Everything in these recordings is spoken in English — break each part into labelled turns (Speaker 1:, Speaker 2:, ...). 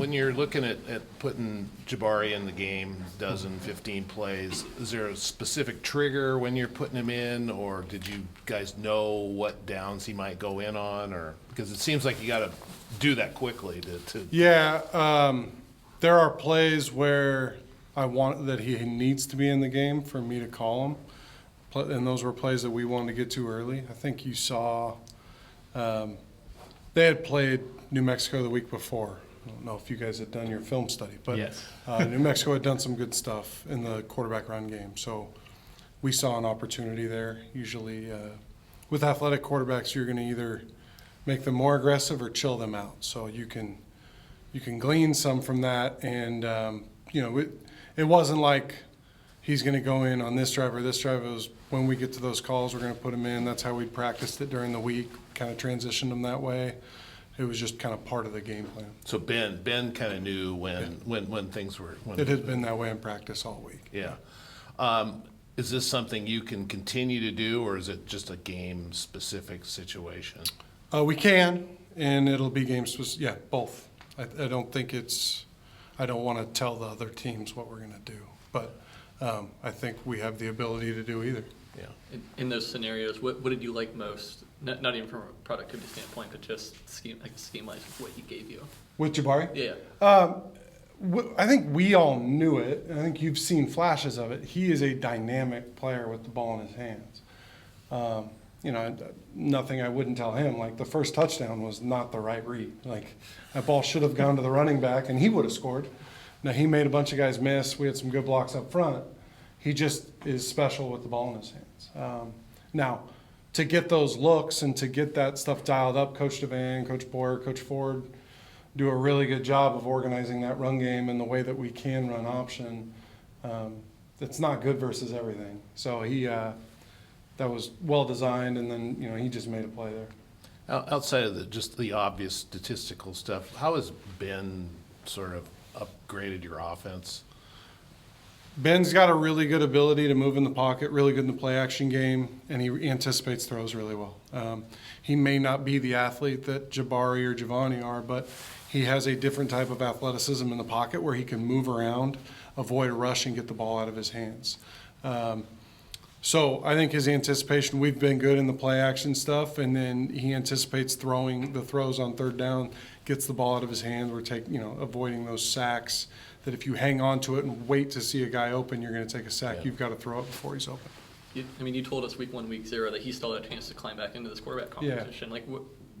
Speaker 1: when you're looking at putting Jabari in the game, dozen, 15 plays, is there a specific trigger when you're putting him in, or did you guys know what downs he might go in on, or because it seems like you got to do that quickly to
Speaker 2: Yeah, there are plays where I want that he needs to be in the game for me to call him, and those were plays that we wanted to get to early. I think you saw they had played New Mexico the week before. I don't know if you guys had done your film study, but
Speaker 3: Yes.
Speaker 2: New Mexico had done some good stuff in the quarterback run game. So we saw an opportunity there. Usually with athletic quarterbacks, you're going to either make them more aggressive or chill them out. So you can glean some from that. And, it wasn't like he's going to go in on this drive or this drive. It was when we get to those calls, we're going to put him in. That's how we practiced it during the week, kind of transitioned him that way. It was just kind of part of the game plan.
Speaker 1: So Ben kind of knew when things were.
Speaker 2: It had been that way in practice all week.
Speaker 1: Yeah. Is this something you can continue to do, or is it just a game-specific situation?
Speaker 2: We can, and it'll be game specific. Yeah, both. I don't think I don't want to tell the other teams what we're going to do, but I think we have the ability to do either.
Speaker 1: Yeah.
Speaker 4: In those scenarios, what did you like most? Not even from a productivity standpoint, but just scheme-wise, what he gave you.
Speaker 2: With Jabari?
Speaker 4: Yeah.
Speaker 2: I think we all knew it. I think you've seen flashes of it. He is a dynamic player with the ball in his hands. Nothing I wouldn't tell him. Like the first touchdown was not the right read. Like that ball should have gone to the running back and he would have scored. Now he made a bunch of guys miss. We had some good blocks up front. He just is special with the ball in his hands. Now, to get those looks and to get that stuff dialed up, Coach DeVan, Coach Boyer, Coach Ford do a really good job of organizing that run game in the way that we can run option. It's not good versus everything. So that was well designed, and then he just made a play there.
Speaker 1: Outside of just the obvious statistical stuff, how has Ben sort of upgraded your offense?
Speaker 2: Ben's got a really good ability to move in the pocket, really good in the play action game, and he anticipates throws really well. He may not be the athlete that Jabari or Giovanni are, but he has a different type of athleticism in the pocket where he can move around, avoid a rush, and get the ball out of his hands. So I think his anticipation, we've been good in the play action stuff, and then he anticipates throwing the throws on third down, gets the ball out of his hand. We're avoiding those sacks that if you hang on to it and wait to see a guy open, you're going to take a sack.
Speaker 1: Yeah.
Speaker 2: You've got to throw it before he's open.
Speaker 4: You told us week 1, week 0 that he still had a chance to climb back into this quarterback competition.
Speaker 2: Yeah.
Speaker 4: Like,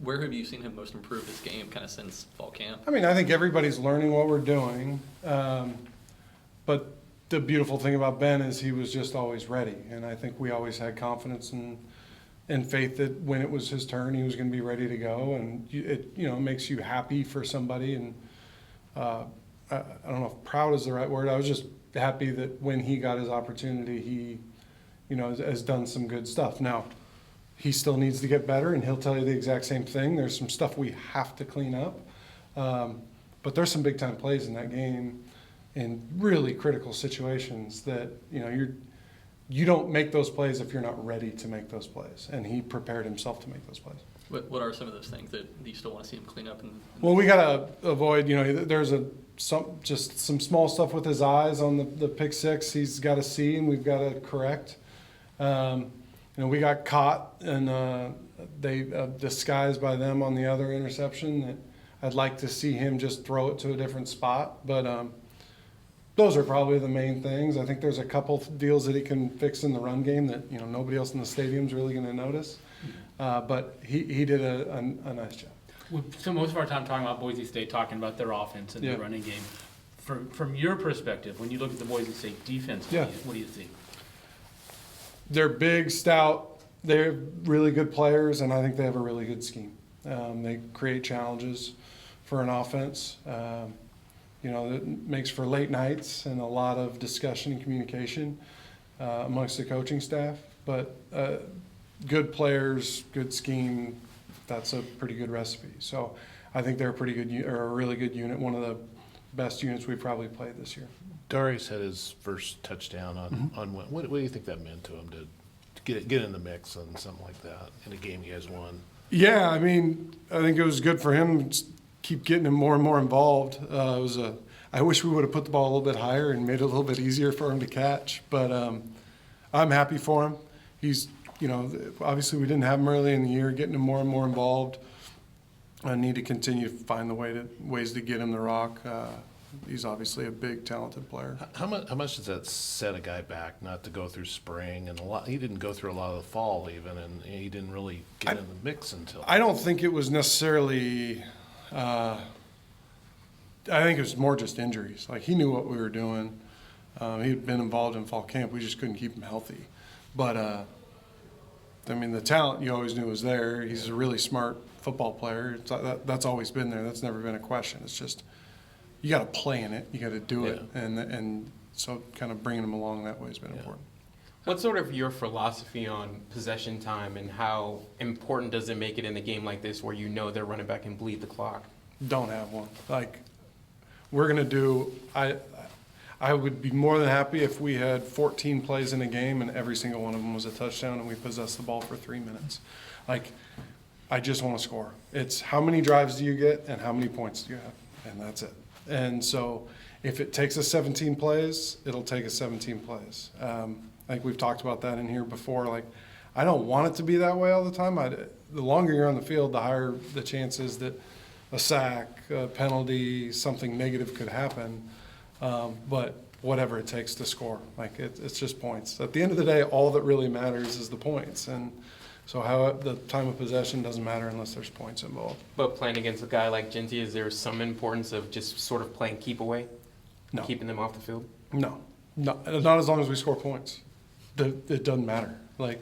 Speaker 4: where have you seen him most improve his game kind of since fall camp?
Speaker 2: I mean, I think everybody's learning what we're doing. But the beautiful thing about Ben is he was just always ready. And I think we always had confidence and faith that when it was his turn, he was going to be ready to go. And it makes you happy for somebody. And I don't know if proud is the right word. I was just happy that when he got his opportunity, he, has done some good stuff. Now, he still needs to get better, and he'll tell you the exact same thing. There's some stuff we have to clean up. But there's some big-time plays in that game in really critical situations that, you don't make those plays if you're not ready to make those plays. And he prepared himself to make those plays.
Speaker 4: What are some of those things that you still want to see him clean up?
Speaker 2: Well, we got to avoid, there's just some small stuff with his eyes on the pick six he's got to see, and we've got to correct. We got caught, and they disguised by them on the other interception that I'd like to see him just throw it to a different spot. But those are probably the main things. I think there's a couple deals that he can fix in the run game that nobody else in the stadium's really going to notice. But he did a nice job.
Speaker 3: We spent most of our time talking about Boise State, talking about their offense and their running game. From your perspective, when you look at the Boise State defense, what do you think?
Speaker 2: They're big, stout. They're really good players, and I think they have a really good scheme. They create challenges for an offense. That makes for late nights and a lot of discussion and communication amongst the coaching staff. But good players, good scheme, that's a pretty good recipe. So I think they're a really good unit, one of the best units we've probably played this year.
Speaker 1: Darius had his first touchdown on what do you think that meant to him to get in the mix on something like that in a game you guys won?
Speaker 2: Yeah, I think it was good for him. keep getting him more and more involved. I wish we would have put the ball a little bit higher and made it a little bit easier for him to catch. But I'm happy for him. He's, obviously we didn't have him early in the year, getting him more and more involved. I need to continue to find ways to get him the rock. He's obviously a big, talented player.
Speaker 1: How much does that set a guy back not to go through spring and he didn't go through a lot of the fall even, and he didn't really get in the mix until.
Speaker 2: I don't think it was necessarily. I think it was more just injuries. Like, he knew what we were doing. He'd been involved in fall camp. We just couldn't keep him healthy. But the talent you always knew was there. He's a really smart football player. That's always been there. That's never been a question. It's just, you got to play in it. You got to do it. And so kind of bringing him along that way has been important.
Speaker 5: What's sort of your philosophy on possession time, and how important does it make it in a game like this where they're running back and bleed the clock?
Speaker 2: Don't have one. Like, we're going to do I would be more than happy if we had 14 plays in a game and every single one of them was a touchdown and we possessed the ball for 3 minutes. Like, I just want to score. It's how many drives do you get and how many points do you have, and that's it. And so if it takes us 17 plays, it'll take us 17 plays. I think we've talked about that in here before. Like, I don't want it to be that way all the time. The longer you're on the field, the higher the chances that a sack, a penalty, something negative could happen. But whatever it takes to score, like, it's just points. At the end of the day, all that really matters is the points. And so the time of possession doesn't matter unless there's points involved.
Speaker 5: But playing against a guy like Genty, is there some importance of just sort of playing keep away?
Speaker 2: No.
Speaker 5: Keeping them off the field?
Speaker 2: No, not as long as we score points. It doesn't matter. Like,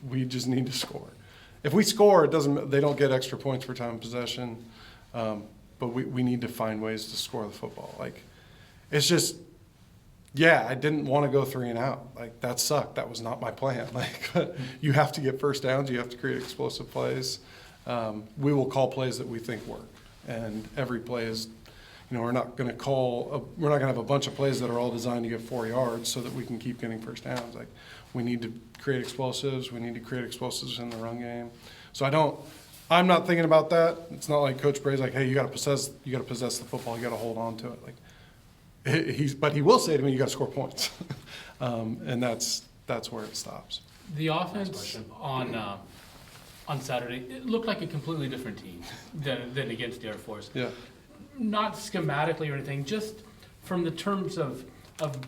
Speaker 2: we just need to score. If we score, they don't get extra points for time of possession. But we need to find ways to score the football. Like, it's just, I didn't want to go 3 and out. Like, that sucked. That was not my plan. Like, you have to get first downs. You have to create explosive plays. We will call plays that we think work. And every play is, we're not going to have a bunch of plays that are all designed to get 4 yards so that we can keep getting first downs. Like, we need to create explosives. We need to create explosives in the run game. So I'm not thinking about that. It's not like Coach Bray's like, hey, you got to possess the football. You got to hold on to it. Like, but he will say to me, you got to score points. And that's where it stops.
Speaker 3: The offense on Saturday, it looked like a completely different team than against Air Force.
Speaker 2: Yeah.
Speaker 3: Not schematically or anything, just from the terms of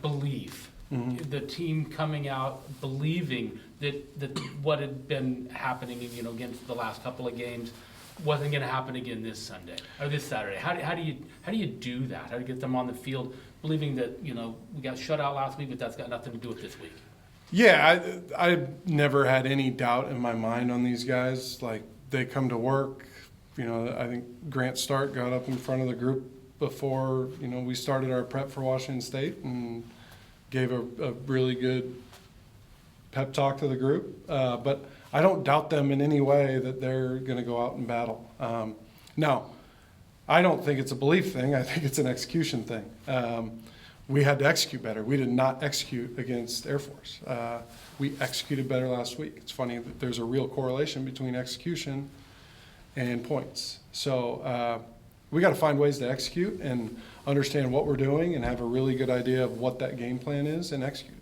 Speaker 3: belief. Mm-hmm. The team coming out believing that what had been happening, against the last couple of games wasn't going to happen again this Sunday or this Saturday. How do you do that? How do you get them on the field believing that we got shut out last week, but that's got nothing to do with this week?
Speaker 2: Yeah, I've never had any doubt in my mind on these guys. Like, they come to work. I think Grant Stark got up in front of the group before we started our prep for Washington State and gave a really good pep talk to the group. But I don't doubt them in any way that they're going to go out and battle. Now, I don't think it's a belief thing. I think it's an execution thing. We had to execute better. We did not execute against Air Force. We executed better last week. It's funny that there's a real correlation between execution and points. So we got to find ways to execute and understand what we're doing and have a really good idea of what that game plan is and execute.